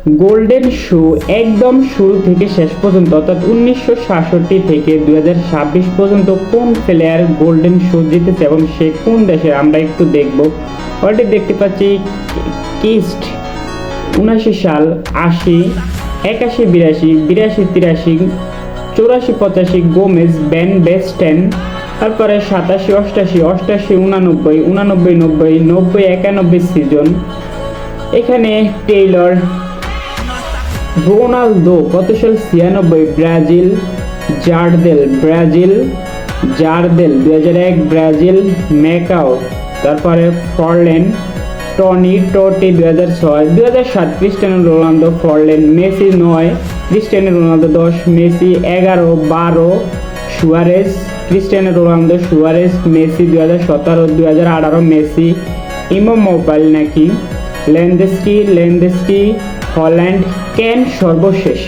Golden shoe একদম শুরু থেকে শেষ পর্যন্ত অর্থাৎ 1966 থেকে 2026 পর্যন্ত কোন প্লেয়ার গোল্ডেন শু জিতেছে এবং সে কোন দেশের আমরা একটু দেখব। অলরেডি দেখতে পাচ্ছি কিস্ট 79 সাল, 80, 81, 82, 82, 83, 84, 85 গোমেজ, বেন বেস্টেন, তারপরে 87, 88, 88, 89, 89, 90, 90, 91 সিজন। এখানে টেইলর, রোনালদো কত সাল 96 ব্রাজিল, জারদেল 2001 ব্রাজিল, ম্যাকাও, তারপরে ফরলেন, টোটি 2006, 2007 ক্রিস্টিয়ানো রোনালদো, ফরলেন, Messi 9, Cristiano Ronaldo 10, Messi 11, 12, Suarez, Cristiano Ronaldo, Suarez, Messi 2017, 2018 Messi, Immobile নাকি লেন্ডেস্কি, হল্যান্ড, কেন সর্বশেষ।